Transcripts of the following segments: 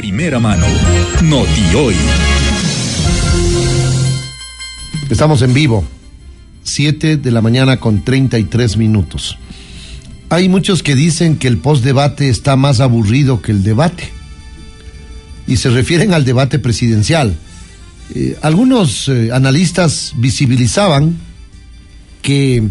primera mano. Noti-Hoy. Estamos en vivo, 7:33 a.m. Hay muchos que dicen que el postdebate está más aburrido que el debate, y se refieren al debate presidencial. Algunos analistas visibilizaban que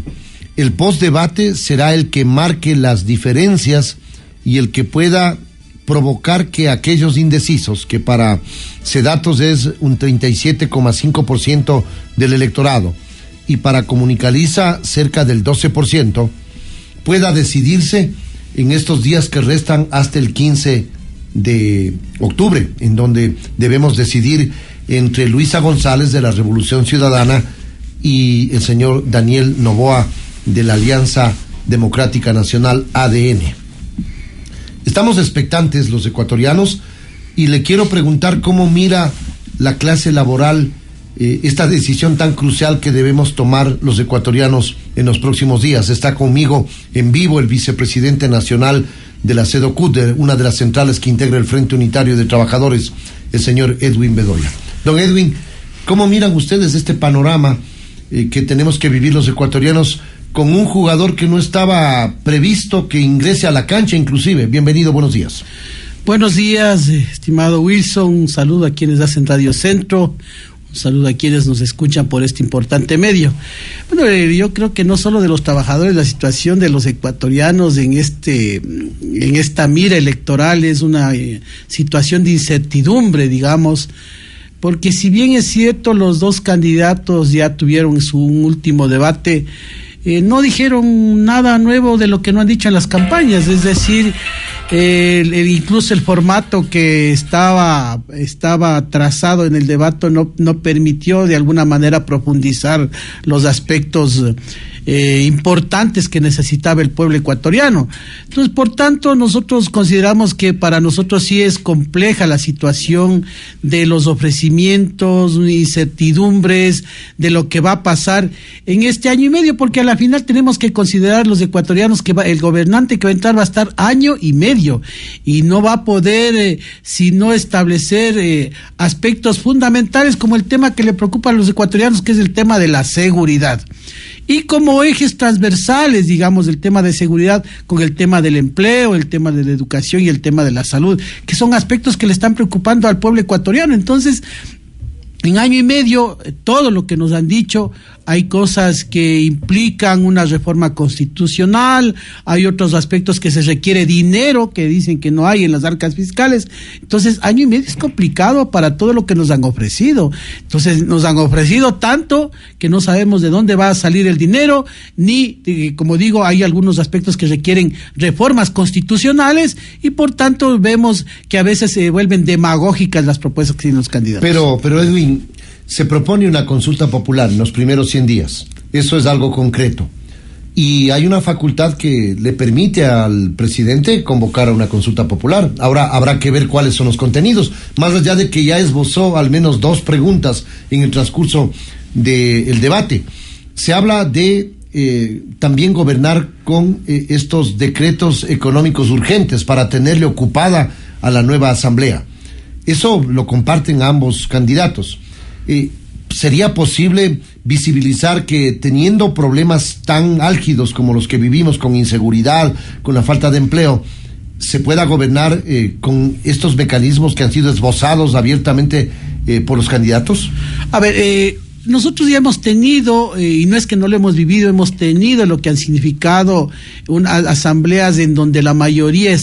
el postdebate será el que marque las diferencias y el que pueda provocar que aquellos indecisos, que para Sedatos es un 37,5% del electorado y para Comunicaliza cerca del 12%, pueda decidirse en estos días que restan hasta el 15 de octubre, en donde debemos decidir entre Luisa González de la Revolución Ciudadana y el señor Daniel Noboa de la Alianza Democrática Nacional, ADN. Estamos expectantes los ecuatorianos y le quiero preguntar cómo mira la clase laboral esta decisión tan crucial que debemos tomar los ecuatorianos en los próximos días. Está conmigo en vivo el vicepresidente nacional de la CEDOCUT, una de las centrales que integra el Frente Unitario de Trabajadores, el señor Edwin Bedoya. Don Edwin, ¿cómo miran ustedes este panorama que tenemos que vivir los ecuatorianos con un jugador que no estaba previsto que ingrese a la cancha inclusive? Bienvenido, buenos días. Buenos días, estimado Wilson, un saludo a quienes hacen Radio Centro, un saludo a quienes nos escuchan por este importante medio. Bueno, yo creo que no solo de los trabajadores, la situación de los ecuatorianos en esta mira electoral es una situación de incertidumbre, digamos, porque si bien es cierto, los dos candidatos ya tuvieron su último debate, no dijeron nada nuevo de lo que no han dicho en las campañas, es decir, incluso el formato que estaba trazado en el debate no permitió de alguna manera profundizar los aspectos importantes que necesitaba el pueblo ecuatoriano. Entonces, por tanto, nosotros consideramos que para nosotros sí es compleja la situación de los ofrecimientos, incertidumbres, de lo que va a pasar en este año y medio, porque a la final tenemos que considerar los ecuatorianos que el gobernante que va a entrar va a estar año y medio y no va a poder sino establecer aspectos fundamentales como el tema que le preocupa a los ecuatorianos, que es el tema de la seguridad. Y como ejes transversales, digamos, el tema de seguridad con el tema del empleo, el tema de la educación y el tema de la salud, que son aspectos que le están preocupando al pueblo ecuatoriano. Entonces, en año y medio, todo lo que nos han dicho, hay cosas que implican una reforma constitucional, hay otros aspectos que se requiere dinero, que dicen que no hay en las arcas fiscales. Entonces, año y medio es complicado para todo lo que nos han ofrecido. Entonces, nos han ofrecido tanto que no sabemos de dónde va a salir el dinero, ni, como digo, hay algunos aspectos que requieren reformas constitucionales y, por tanto, vemos que a veces se vuelven demagógicas las propuestas que tienen los candidatos. Pero Edwin, se propone una consulta popular en los primeros 100 días. Eso es algo concreto. Y hay una facultad que le permite al presidente convocar a una consulta popular. Ahora habrá que ver cuáles son los contenidos, más allá de que ya esbozó al menos 2 preguntas en el transcurso del debate. Se habla de también gobernar con estos decretos económicos urgentes para tenerle ocupada a la nueva asamblea. Eso lo comparten ambos candidatos. ¿Sería posible visibilizar que teniendo problemas tan álgidos como los que vivimos, con inseguridad, con la falta de empleo, se pueda gobernar con estos mecanismos que han sido esbozados abiertamente por los candidatos? A ver, nosotros ya hemos tenido, y no es que no lo hemos vivido, hemos tenido lo que han significado unas asambleas en donde la mayoría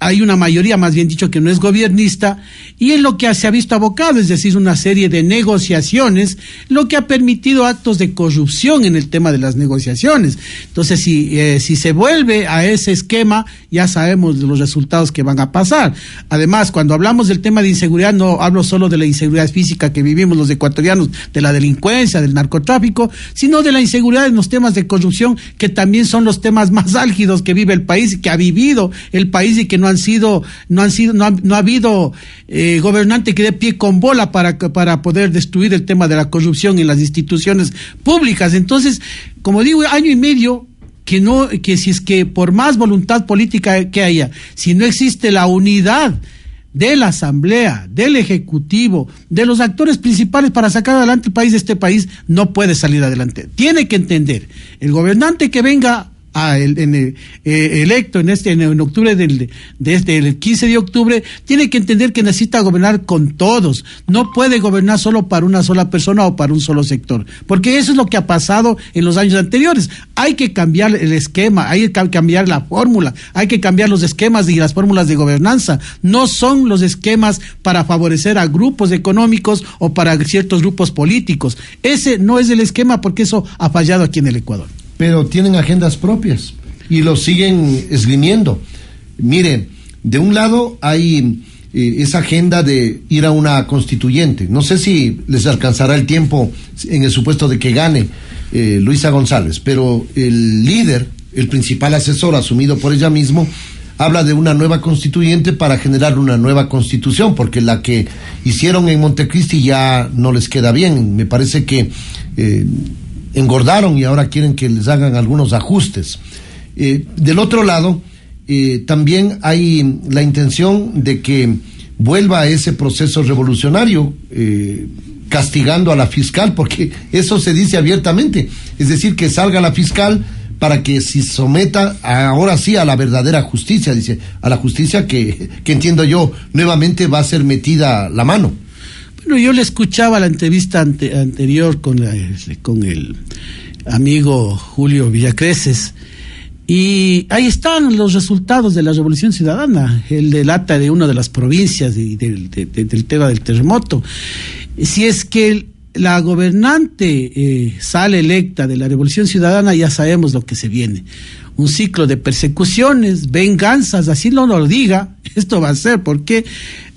hay una mayoría, más bien dicho, que no es gobernista, y en lo que se ha visto abocado, es decir, una serie de negociaciones, lo que ha permitido actos de corrupción en el tema de las negociaciones. Entonces, si se vuelve a ese esquema, ya sabemos los resultados que van a pasar. Además, cuando hablamos del tema de inseguridad, no hablo solo de la inseguridad física que vivimos los ecuatorianos, de la delincuencia, del narcotráfico, sino de la inseguridad en los temas de corrupción, que también son los temas más álgidos que vive el país, que ha vivido el país, y que no ha habido gobernante que dé pie con bola para poder destruir el tema de la corrupción en las instituciones públicas. Entonces, como digo, año y medio que si es que por más voluntad política que haya, si no existe la unidad de la Asamblea, del Ejecutivo, de los actores principales para sacar adelante el país, este país no puede salir adelante. Tiene que entender, el gobernante que venga electo en octubre desde el 15 de octubre, tiene que entender que necesita gobernar con todos, no puede gobernar solo para una sola persona o para un solo sector, porque eso es lo que ha pasado en los años anteriores. Hay que cambiar el esquema, hay que cambiar la fórmula, hay que cambiar los esquemas y las fórmulas de gobernanza. No son los esquemas para favorecer a grupos económicos o para ciertos grupos políticos. Ese no es el esquema, porque eso ha fallado aquí en el Ecuador. Pero tienen agendas propias y lo siguen esgrimiendo. Mire, de un lado hay esa agenda de ir a una constituyente. No sé si les alcanzará el tiempo en el supuesto de que gane Luisa González, pero el líder, el principal asesor asumido por ella mismo, habla de una nueva constituyente para generar una nueva constitución, porque la que hicieron en Montecristi ya no les queda bien. Me parece que engordaron y ahora quieren que les hagan algunos ajustes. Del otro lado, también hay la intención de que vuelva ese proceso revolucionario, castigando a la fiscal, porque eso se dice abiertamente, es decir, que salga la fiscal para que se someta ahora sí a la verdadera justicia, dice, a la justicia que entiendo yo nuevamente va a ser metida la mano. Bueno, yo le escuchaba la entrevista anterior con el amigo Julio Villacreces, y ahí están los resultados de la Revolución Ciudadana. Él delata de una de las provincias del tema del terremoto. Si es que la gobernante sale electa de la Revolución Ciudadana, ya sabemos lo que se viene. Un ciclo de persecuciones, venganzas, así no lo diga, esto va a ser, porque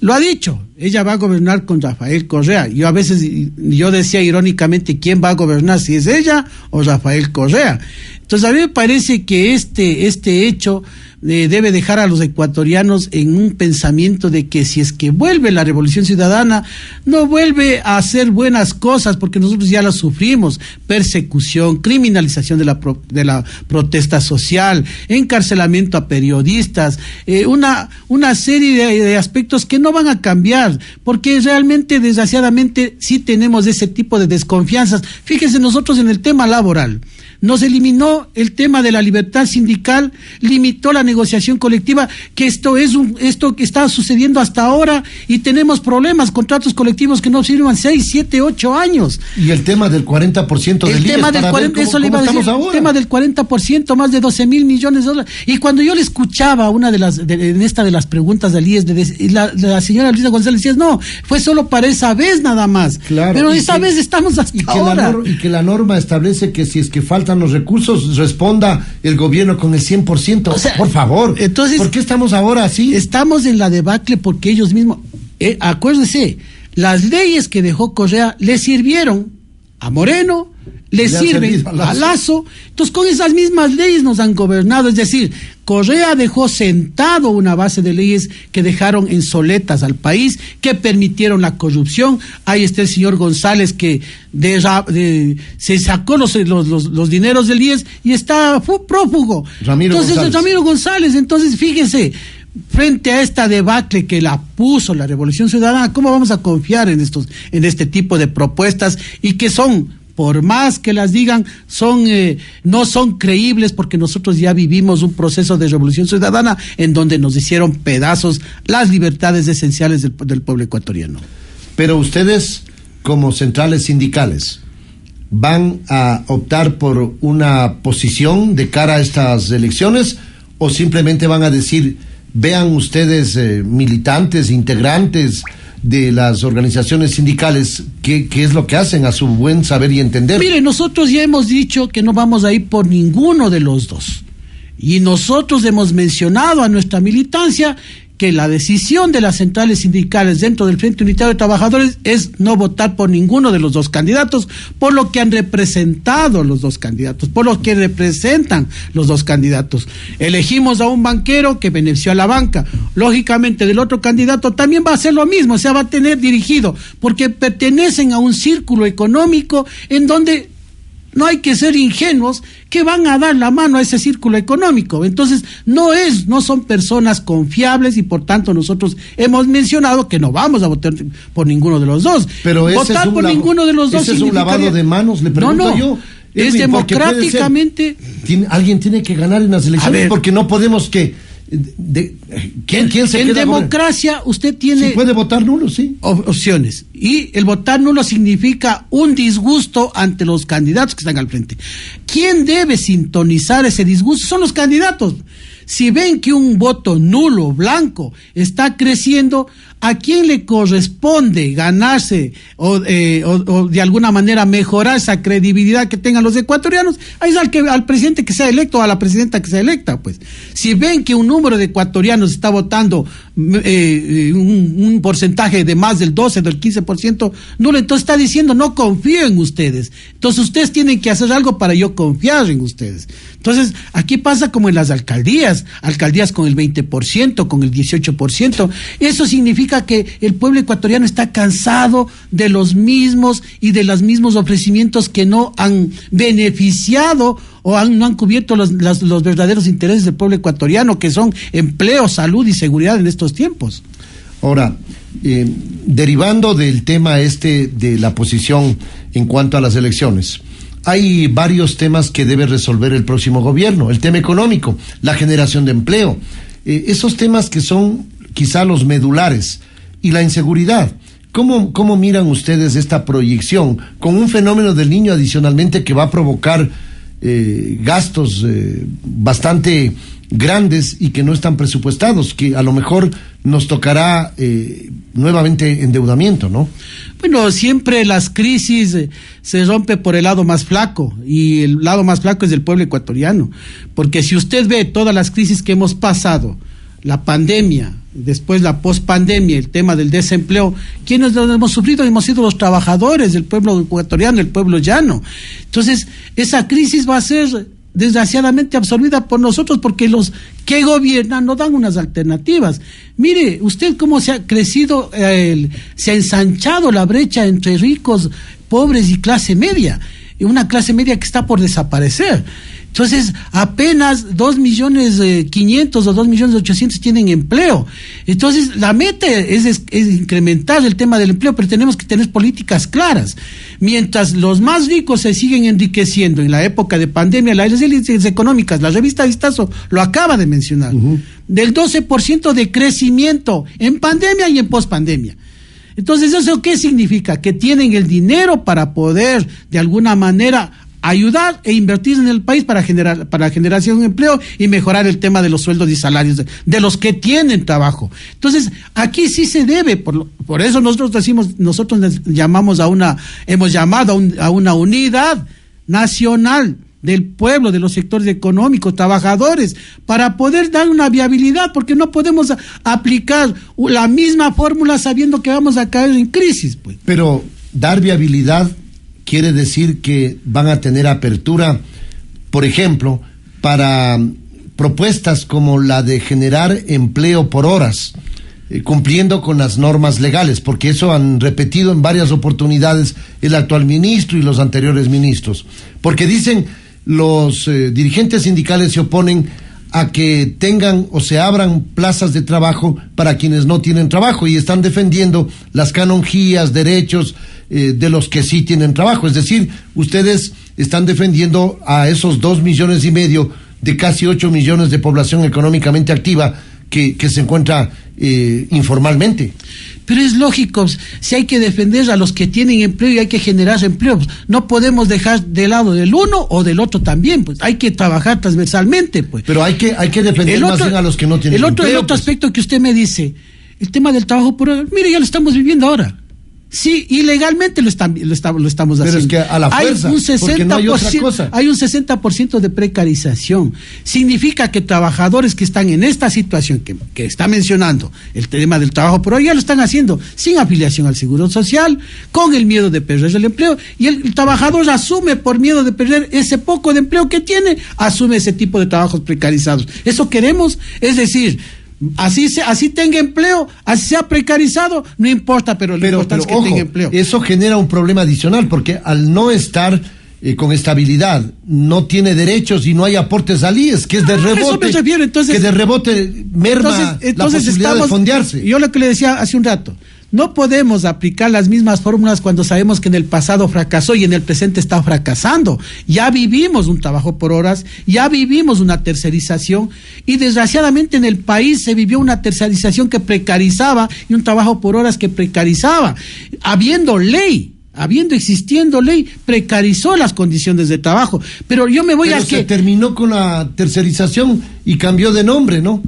lo ha dicho, ella va a gobernar con Rafael Correa. Yo decía irónicamente, ¿quién va a gobernar? Si es ella o Rafael Correa. Entonces a mí me parece que este hecho debe dejar a los ecuatorianos en un pensamiento de que si es que vuelve la Revolución Ciudadana, no vuelve a hacer buenas cosas, porque nosotros ya las sufrimos: persecución, criminalización de la protesta social, encarcelamiento a periodistas, una serie de aspectos que no van a cambiar, porque realmente, desgraciadamente, sí tenemos ese tipo de desconfianzas. Fíjense, nosotros en el tema laboral nos eliminó el tema de la libertad sindical, limitó la negociación colectiva, que esto que está sucediendo hasta ahora, y tenemos problemas, contratos colectivos que no sirven 6, 7, 8 años. Y el tema del 40% del IES, tema del 40%, eso le iba a decir, el tema del 40%, más de 12 mil millones de dólares. Y cuando yo le escuchaba en esta de las preguntas del IES, la señora Luisa González decía, no, fue solo para esa vez nada más. Claro, pero esa vez estamos hasta ahora. Y que la norma establece que si es que faltan los recursos, responda el gobierno con el 100%. O sea, por favor, entonces, ¿por qué estamos ahora así? Estamos en la debacle porque ellos mismos, acuérdense, las leyes que dejó Correa le sirvieron a Moreno, le sirven a Lazo. Entonces, con esas mismas leyes nos han gobernado. Es decir, Correa dejó sentado una base de leyes que dejaron obsoletas al país, que permitieron la corrupción. Ahí está el señor González, que se sacó los dineros del IES y está prófugo. Ramiro González. Entonces, fíjese, frente a esta debacle que la puso la Revolución Ciudadana, ¿cómo vamos a confiar en este tipo de propuestas? Y que por más que las digan, no son creíbles, porque nosotros ya vivimos un proceso de Revolución Ciudadana en donde nos hicieron pedazos las libertades esenciales del pueblo ecuatoriano. Pero ustedes, como centrales sindicales, ¿van a optar por una posición de cara a estas elecciones, o simplemente van a decir, vean ustedes, militantes, integrantes de las organizaciones sindicales, qué es lo que hacen a su buen saber y entender? Mire, nosotros ya hemos dicho que no vamos a ir por ninguno de los dos, y nosotros hemos mencionado a nuestra militancia que la decisión de las centrales sindicales dentro del Frente Unitario de Trabajadores es no votar por ninguno de los dos candidatos, por lo que han representado los dos candidatos, por lo que representan los dos candidatos. Elegimos a un banquero que benefició a la banca. Lógicamente, del otro candidato también va a hacer lo mismo, o sea, va a tener dirigido, porque pertenecen a un círculo económico en donde no hay que ser ingenuos que van a dar la mano a ese círculo económico. Entonces, no son personas confiables y por tanto nosotros hemos mencionado que no vamos a votar por ninguno de los dos. Pero votar por ninguno de los dos ese es un lavado de manos, le pregunto yo. Es democráticamente. Alguien tiene que ganar en las elecciones porque no podemos que. ¿Quién se en democracia usted tiene. Sí, puede votar nulo, sí. Opciones. Y el votar nulo significa un disgusto ante los candidatos que están al frente. ¿Quién debe sintonizar ese disgusto? Son los candidatos. Si ven que un voto nulo, blanco, está creciendo, ¿a quién le corresponde ganarse o de alguna manera mejorar esa credibilidad que tengan los ecuatorianos? Ahí es al presidente que sea electo o a la presidenta que sea electa, pues. Si ven que un número de ecuatorianos está votando un porcentaje de más del 12, del 15% nulo, entonces está diciendo no confío en ustedes. Entonces ustedes tienen que hacer algo para yo confiar en ustedes. Entonces, aquí pasa como en las alcaldías con el 20%, con el 18%. Eso significa que el pueblo ecuatoriano está cansado de los mismos y de los mismos ofrecimientos que no han beneficiado o no han cubierto los verdaderos intereses del pueblo ecuatoriano, que son empleo, salud y seguridad en estos tiempos. Ahora, derivando del tema de la posición en cuanto a las elecciones, hay varios temas que debe resolver el próximo gobierno. El tema económico, la generación de empleo, esos temas que son quizá los medulares, y la inseguridad. ¿Cómo miran ustedes esta proyección con un fenómeno del Niño adicionalmente que va a provocar gastos bastante grandes y que no están presupuestados, que a lo mejor nos tocará nuevamente endeudamiento, ¿no? Bueno, siempre las crisis se rompe por el lado más flaco, y el lado más flaco es del pueblo ecuatoriano, porque si usted ve todas las crisis que hemos pasado, la pandemia, después la pospandemia, el tema del desempleo, ¿quiénes lo hemos sufrido? Hemos sido los trabajadores del pueblo ecuatoriano, el pueblo llano. Entonces, esa crisis va a ser desgraciadamente absorbida por nosotros, porque los que gobiernan no dan unas alternativas. Mire, usted cómo se ha crecido, se ha ensanchado la brecha entre ricos, pobres y clase media, una clase media que está por desaparecer. Entonces, apenas 2.500.000 o 2.800.000 tienen empleo. Entonces, la meta es incrementar el tema del empleo, pero tenemos que tener políticas claras. Mientras los más ricos se siguen enriqueciendo en la época de pandemia, las élites económicas, la revista Vistazo lo acaba de mencionar, del 12% de crecimiento en pandemia y en pospandemia. Entonces, ¿eso qué significa? Que tienen el dinero para poder, de alguna manera, ayudar e invertir en el país para generarse un empleo y mejorar el tema de los sueldos y salarios de los que tienen trabajo. Entonces, aquí sí se debe, por eso nosotros hemos llamado a una unidad nacional del pueblo, de los sectores económicos, trabajadores, para poder dar una viabilidad, porque no podemos aplicar la misma fórmula sabiendo que vamos a caer en crisis, pues. Pero dar viabilidad quiere decir que van a tener apertura, por ejemplo, para propuestas como la de generar empleo por horas, cumpliendo con las normas legales, porque eso han repetido en varias oportunidades el actual ministro y los anteriores ministros. Porque dicen, los dirigentes sindicales se oponen a que tengan o se abran plazas de trabajo para quienes no tienen trabajo, y están defendiendo las canonjías, derechos de los que sí tienen trabajo. Es decir, ustedes están defendiendo a esos 2,5 millones de casi 8 millones de población económicamente activa que se encuentra informalmente. Pero es lógico, si hay que defender a los que tienen empleo y hay que generar empleo, no podemos dejar de lado del uno o del otro también, pues hay que trabajar transversalmente, pues. Pero hay que defender más bien a los que no tienen empleo. El otro aspecto que usted me dice, el tema del trabajo por hora, mire, ya lo estamos viviendo ahora. Sí, ilegalmente lo estamos haciendo. Pero es que a la fuerza, porque no hay otra cosa. Hay un 60% de precarización. Significa que trabajadores que están en esta situación que está mencionando, el tema del trabajo por hora, ya lo están haciendo sin afiliación al Seguro Social, con el miedo de perder el empleo, y el trabajador asume, por miedo de perder ese poco de empleo que tiene, asume ese tipo de trabajos precarizados. ¿Eso queremos? Es decir, así tenga empleo, así sea precarizado, no importa, pero lo importante es que tenga empleo. Eso genera un problema adicional, porque al no estar con estabilidad, no tiene derechos y no hay aportes al IES, que es de rebote, eso me refiero, entonces, que de rebote merma la posibilidad de fondearse. Yo lo que le decía hace un rato, no podemos aplicar las mismas fórmulas cuando sabemos que en el pasado fracasó y en el presente está fracasando. Ya vivimos un trabajo por horas, ya vivimos una tercerización y desgraciadamente en el país se vivió una tercerización que precarizaba y un trabajo por horas que precarizaba. Existiendo ley, precarizó las condiciones de trabajo. Pero yo me voy a que... se terminó con la tercerización y cambió de nombre, ¿no?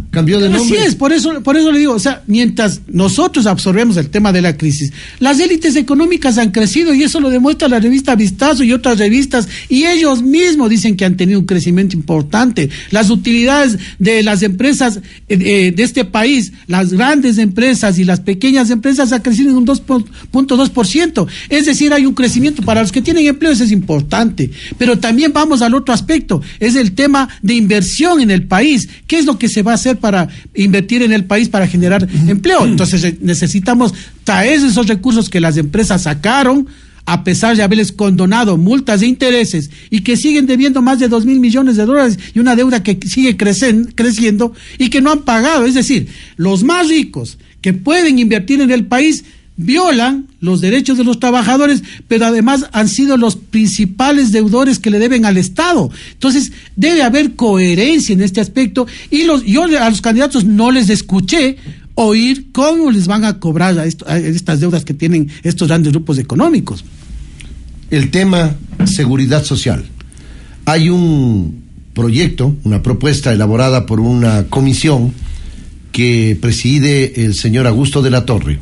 Así es, por eso le digo, o sea, mientras nosotros absorbemos el tema de la crisis, las élites económicas han crecido y eso lo demuestra la revista Vistazo y otras revistas, y ellos mismos dicen que han tenido un crecimiento importante. Las utilidades de las empresas de este país, las grandes empresas y las pequeñas empresas han crecido en un 2.2%. Es decir, hay un crecimiento para los que tienen empleo, eso es importante. Pero también vamos al otro aspecto, es el tema de inversión en el país. ¿Qué es lo que se va a hacer para invertir en el país para generar empleo? Entonces necesitamos traer esos recursos que las empresas sacaron, a pesar de haberles condonado multas de intereses y que siguen debiendo más de 2.000 millones de dólares y una deuda que sigue creciendo y que no han pagado. Es decir, los más ricos que pueden invertir en el país violan los derechos de los trabajadores, pero además han sido los principales deudores que le deben al Estado. Entonces, debe haber coherencia en este aspecto y yo a los candidatos no les escuché oír cómo les van a cobrar a estas deudas que tienen estos grandes grupos económicos. El tema seguridad social. Hay un proyecto, una propuesta elaborada por una comisión que preside el señor Augusto de la Torre,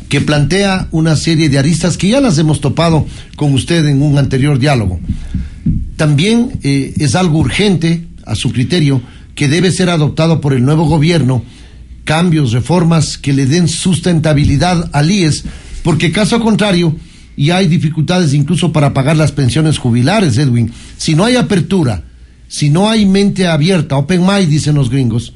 que plantea una serie de aristas que ya las hemos topado con usted en un anterior diálogo. También es algo urgente, a su criterio, que debe ser adoptado por el nuevo gobierno, cambios, reformas que le den sustentabilidad al IES, porque caso contrario, y hay dificultades incluso para pagar las pensiones jubilares, Edwin. Si no hay apertura, si no hay mente abierta, open mind, dicen los gringos,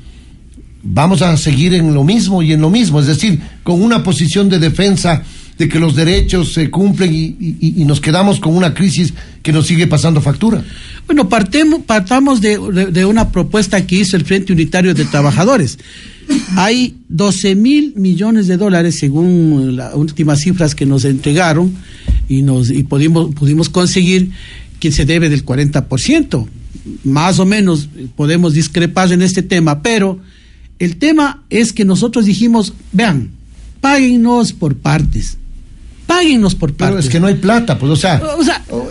vamos a seguir en lo mismo y en lo mismo, es decir, con una posición de defensa de que los derechos se cumplen y nos quedamos con una crisis que nos sigue pasando factura. Bueno, partamos de una propuesta que hizo el Frente Unitario de Trabajadores. Hay 12.000 millones de dólares, según las últimas cifras que nos entregaron, y pudimos conseguir que se debe del 40%. Más o menos podemos discrepar en este tema, pero el tema es que nosotros dijimos, vean, páguennos por partes. Pero es que no hay plata, pues, o sea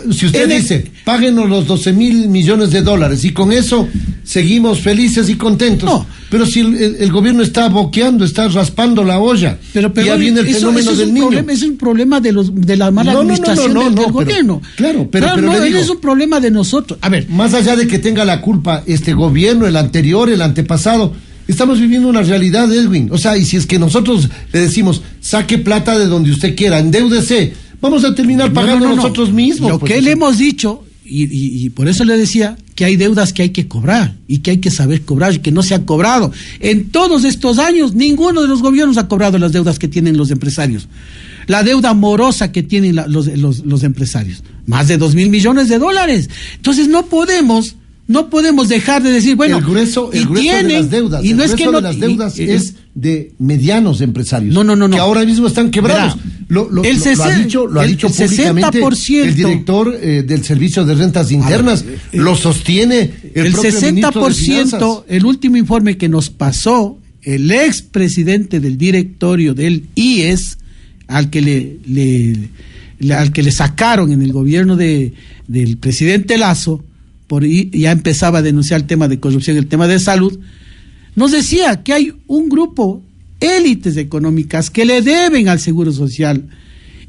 si usted dice, páguenos los 12.000 millones de dólares y con eso seguimos felices y contentos. No. Pero si el gobierno está boqueando, está raspando la olla, pero ya viene el fenómeno del niño. Es un problema de la mala administración del gobierno. Pero le digo, es un problema de nosotros. A ver, más allá de que tenga la culpa este gobierno, el anterior, el antepasado, estamos viviendo una realidad, Edwin. O sea, y si es que nosotros le decimos, saque plata de donde usted quiera, endeúdese, vamos a terminar pagando nosotros mismos. Lo que le hemos dicho, y por eso le decía, que hay deudas que hay que cobrar, y que hay que saber cobrar, y que no se han cobrado. En todos estos años, ninguno de los gobiernos ha cobrado las deudas que tienen los empresarios. La deuda morosa que tienen los empresarios. Más de 2.000 millones de dólares. Entonces no podemos dejar de decir, bueno, el grueso de las deudas, y no es que de las deudas es de medianos empresarios, no, que ahora mismo están quebrados. Lo ha dicho públicamente 60%, el director del Servicio de Rentas Internas, lo sostiene el propio 60%, ministro de Finanzas. El último informe que nos pasó el expresidente del directorio del IES, al que le sacaron en el gobierno del presidente Lasso, ya empezaba a denunciar el tema de corrupción, el tema de salud, nos decía que hay un grupo, élites económicas, que le deben al Seguro Social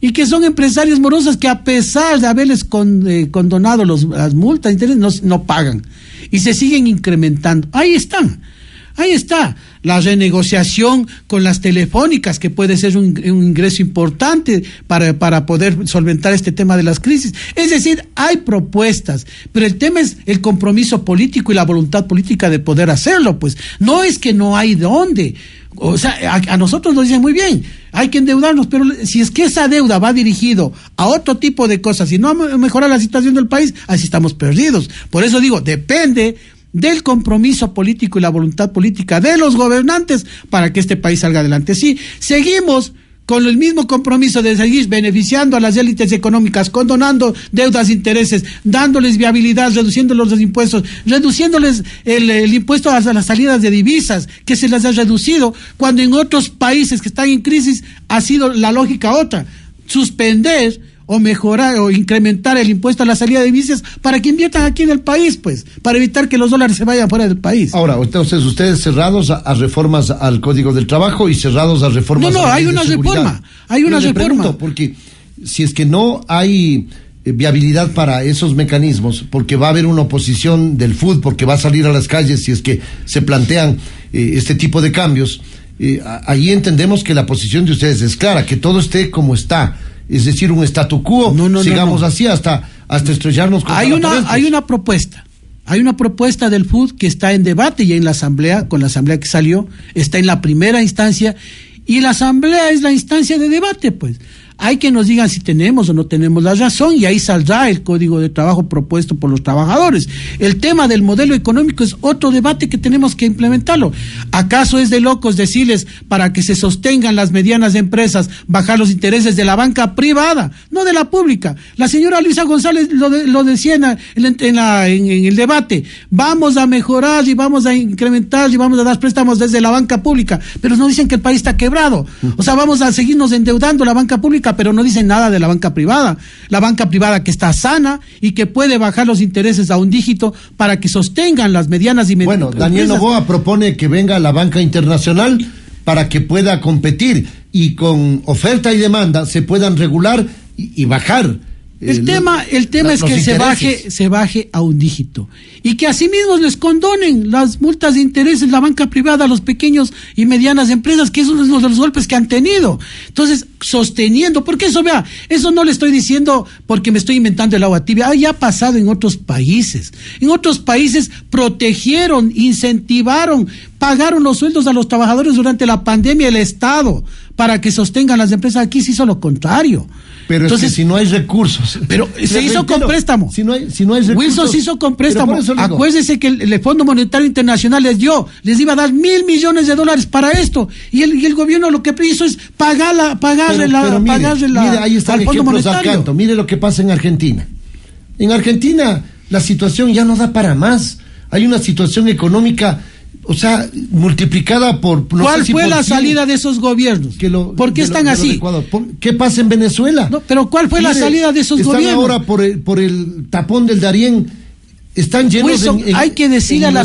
y que son empresarios morosos que a pesar de haberles condonado las multas, no pagan y se siguen incrementando. Ahí está la renegociación con las telefónicas, que puede ser un ingreso importante para poder solventar este tema de las crisis. Es decir, hay propuestas, pero el tema es el compromiso político y la voluntad política de poder hacerlo, pues. No es que no hay dónde. O sea, a nosotros nos dicen muy bien, hay que endeudarnos, pero si es que esa deuda va dirigido a otro tipo de cosas y no a mejorar la situación del país, así estamos perdidos. Por eso digo, depende del compromiso político y la voluntad política de los gobernantes para que este país salga adelante. Sí, seguimos con el mismo compromiso de seguir beneficiando a las élites económicas, condonando deudas e intereses, dándoles viabilidad, reduciéndoles los impuestos, reduciéndoles el impuesto a las salidas de divisas, que se les ha reducido, cuando en otros países que están en crisis ha sido la lógica otra, suspender o mejorar o incrementar el impuesto a la salida de divisas para que inviertan aquí en el país, pues, para evitar que los dólares se vayan fuera del país. Ahora, entonces, ustedes cerrados a reformas al Código del Trabajo y cerrados a reformas No, hay una reforma, hay una reforma. Pregunto, porque si es que no hay viabilidad para esos mecanismos, porque va a haber una oposición del FUD, porque va a salir a las calles si es que se plantean este tipo de cambios, ahí entendemos que la posición de ustedes es clara, que todo esté como está. Es decir, un statu quo, sigamos así hasta estrellarnos contra la pared. Hay una propuesta del FUD que está en debate ya en la asamblea, con la asamblea que salió, está en la primera instancia, y la asamblea es la instancia de debate, pues. Hay que nos digan si tenemos o no tenemos la razón, y ahí saldrá el código de trabajo propuesto por los trabajadores. El tema del modelo económico es otro debate que tenemos que implementarlo. ¿Acaso es de locos decirles para que se sostengan las medianas empresas, bajar los intereses de la banca privada, no de la pública? La señora Luisa González lo decía en el debate, vamos a mejorar y vamos a incrementar y vamos a dar préstamos desde la banca pública, pero nos dicen que el país está quebrado. O sea, vamos a seguirnos endeudando la banca pública, pero no dicen nada de la banca privada que está sana y que puede bajar los intereses a un dígito para que sostengan las medianas y medianas. Bueno, Daniel Noboa propone que venga la banca internacional para que pueda competir y con oferta y demanda se puedan regular y bajar. El tema es que se baje a un dígito y que asimismo les condonen las multas de intereses la banca privada a los pequeños y medianas empresas, que es uno de los golpes que han tenido. Entonces, sosteniendo, porque eso no le estoy diciendo porque me estoy inventando el agua tibia, ya ha pasado en otros países. En otros países protegieron, incentivaron, pagaron los sueldos a los trabajadores durante la pandemia el Estado para que sostengan las empresas. Aquí se hizo lo contrario. Pero entonces, es que si no hay recursos. Pero se hizo con préstamo. Si no hay recursos. Wilson se hizo con préstamo. Acuérdense que el Fondo Monetario Internacional les iba a dar $1,000 millones para esto. Y el gobierno lo que hizo es pagarle ahí está al Fondo Monetario. Mire lo que pasa en Argentina. En Argentina la situación ya no da para más. Hay una situación económica, o sea, multiplicada por... ¿Cuál fue la salida de esos gobiernos? ¿Por qué están así? ¿Qué pasa en Venezuela? No, pero ¿cuál fue la salida de esos gobiernos? Están ahora por el tapón del Darién. Están llenos Wilson, hay que decir a la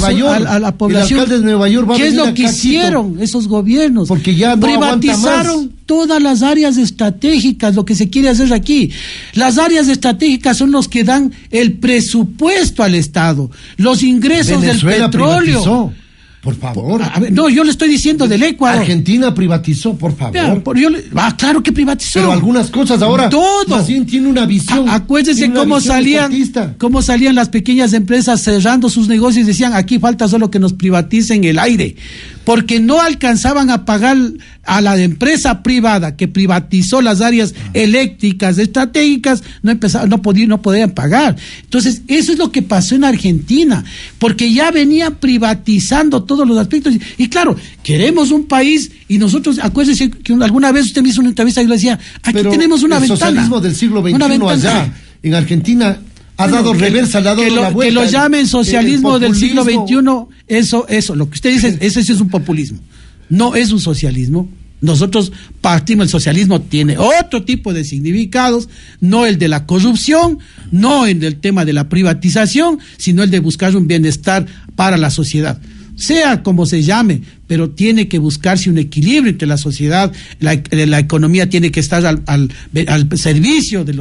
población el alcalde de Nueva York qué es lo que hicieron esos gobiernos. Porque ya no privatizaron todas las áreas estratégicas, lo que se quiere hacer aquí. Las áreas estratégicas son los que dan el presupuesto al Estado, los ingresos Venezuela del petróleo. Privatizó. Por favor. No, yo le estoy diciendo del Ecuador. Argentina privatizó, por favor. Claro que privatizó. Pero algunas cosas ahora. Todo. Más bien tiene una visión. Acuérdense cómo salían las pequeñas empresas cerrando sus negocios y decían, aquí falta solo que nos privaticen el aire. Porque no alcanzaban a pagar a la empresa privada que privatizó las áreas eléctricas estratégicas, no podían pagar. Entonces, eso es lo que pasó en Argentina, porque ya venía privatizando todos los aspectos. Y claro, queremos un país, y nosotros, acuérdense que alguna vez usted me hizo una entrevista y le decía, aquí tenemos una ventana. El socialismo del siglo XXI allá, en Argentina, ha dado reversa, le ha dado la vuelta. Que lo llamen socialismo del siglo XXI, eso, lo que usted dice, ese sí es un populismo. No es un socialismo. Nosotros partimos, el socialismo tiene otro tipo de significados, no el de la corrupción, no el del tema de la privatización, sino el de buscar un bienestar para la sociedad. Sea como se llame, pero tiene que buscarse un equilibrio entre la sociedad, la economía tiene que estar al servicio de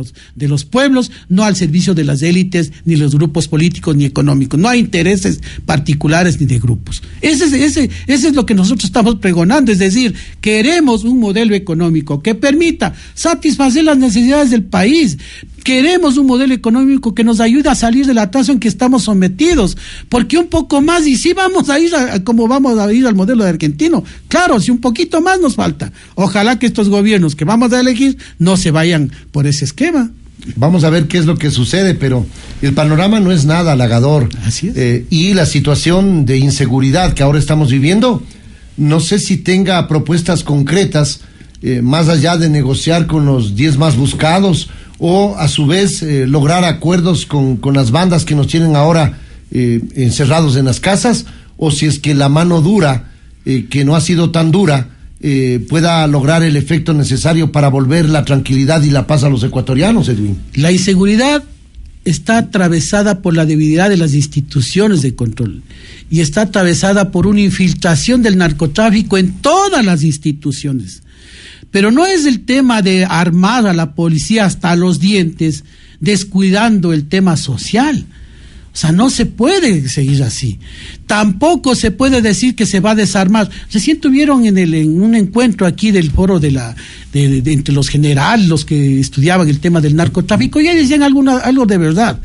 los pueblos, no al servicio de las élites, ni los grupos políticos, ni económicos. No hay intereses particulares ni de grupos. Ese es lo que nosotros estamos pregonando, es decir, queremos un modelo económico que permita satisfacer las necesidades del país, Queremos un modelo económico que nos ayude a salir del atraso en que estamos sometidos, porque un poco más y sí vamos a ir como vamos a ir al modelo de argentino. Claro, si un poquito más nos falta. Ojalá que estos gobiernos que vamos a elegir no se vayan por ese esquema. Vamos a ver qué es lo que sucede, pero el panorama no es nada halagador. Así es. Y la situación de inseguridad que ahora estamos viviendo, no sé si tenga propuestas concretas, más allá de negociar con los 10 más buscados, o a su vez lograr acuerdos con las bandas que nos tienen ahora encerrados en las casas, o si es que la mano dura, que no ha sido tan dura, pueda lograr el efecto necesario para volver la tranquilidad y la paz a los ecuatorianos, Edwin. La inseguridad está atravesada por la debilidad de las instituciones de control y está atravesada por una infiltración del narcotráfico en todas las instituciones. Pero no es el tema de armar a la policía hasta los dientes, descuidando el tema social. O sea, no se puede seguir así. Tampoco se puede decir que se va a desarmar. Recién tuvieron en un encuentro aquí del foro de entre los generales, los que estudiaban el tema del narcotráfico, y ellos decían algo de verdad.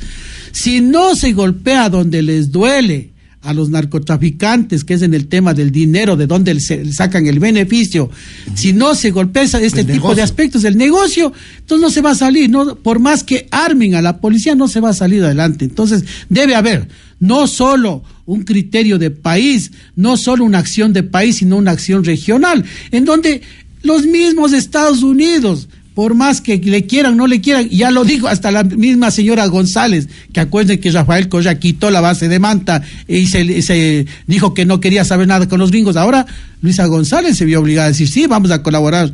Si no se golpea donde les duele a los narcotraficantes, que es en el tema del dinero, de donde se sacan el beneficio, si no se golpea este tipo de aspectos del negocio, entonces no se va a salir, no, por más que armen a la policía, no se va a salir adelante. Entonces debe haber no solo un criterio de país, no solo una acción de país, sino una acción regional, en donde los mismos Estados Unidos, por más que le quieran, no le quieran, ya lo dijo hasta la misma señora González, que acuerden que Rafael Correa quitó la base de Manta y se dijo que no quería saber nada con los gringos. Ahora Luisa González se vio obligada a decir, sí, vamos a colaborar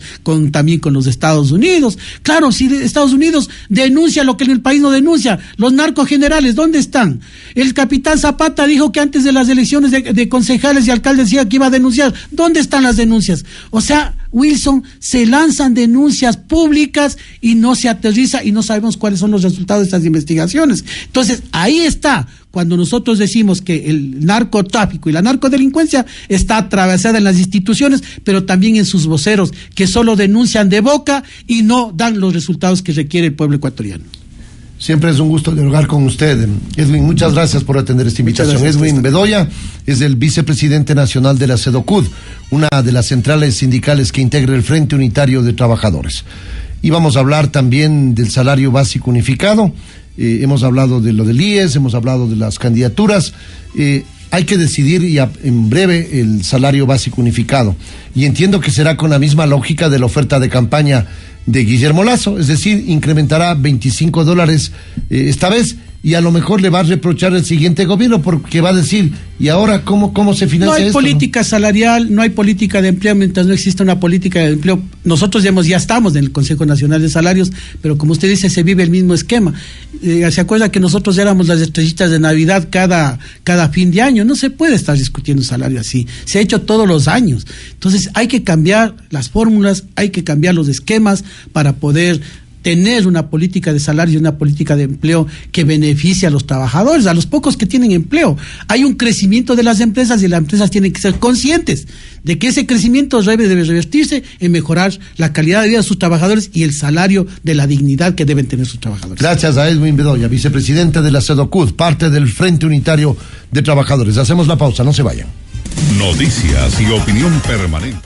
también con los Estados Unidos. Claro, si Estados Unidos denuncia lo que en el país no denuncia, los narcos generales, ¿dónde están? El capitán Zapata dijo que antes de las elecciones de concejales y alcaldes decía que iba a denunciar. ¿Dónde están las denuncias? O sea, Wilson, se lanzan denuncias públicas y no se aterriza y no sabemos cuáles son los resultados de estas investigaciones. Entonces, ahí está, cuando nosotros decimos que el narcotráfico y la narcodelincuencia está atravesada en las instituciones, pero también en sus voceros, que solo denuncian de boca y no dan los resultados que requiere el pueblo ecuatoriano. Siempre es un gusto dialogar con usted, Edwin. Muchas gracias por atender esta invitación. Edwin Bedoya es el vicepresidente nacional de la SEDOCUD, una de las centrales sindicales que integra el Frente Unitario de Trabajadores. Y vamos a hablar también del salario básico unificado. Hemos hablado de lo del IES, hemos hablado de las candidaturas. Hay que decidir en breve el salario básico unificado. Y entiendo que será con la misma lógica de la oferta de campaña de Guillermo Lasso, es decir, incrementará $25 esta vez, y a lo mejor le va a reprochar el siguiente gobierno porque va a decir, ¿y ahora cómo se financia esto? No hay política salarial, no hay política de empleo mientras no exista una política de empleo. Nosotros ya estamos en el Consejo Nacional de Salarios, pero como usted dice, se vive el mismo esquema. ¿Se acuerda que nosotros éramos las estrellitas de Navidad cada fin de año? No se puede estar discutiendo salario así. Se ha hecho todos los años. Entonces hay que cambiar las fórmulas, hay que cambiar los esquemas para poder tener una política de salario y una política de empleo que beneficie a los trabajadores, a los pocos que tienen empleo. Hay un crecimiento de las empresas y las empresas tienen que ser conscientes de que ese crecimiento debe revertirse en mejorar la calidad de vida de sus trabajadores y el salario de la dignidad que deben tener sus trabajadores. Gracias a Edwin Bedoya, vicepresidente de la SEDOCUD, parte del Frente Unitario de Trabajadores. Hacemos la pausa, no se vayan. Noticias y opinión permanente.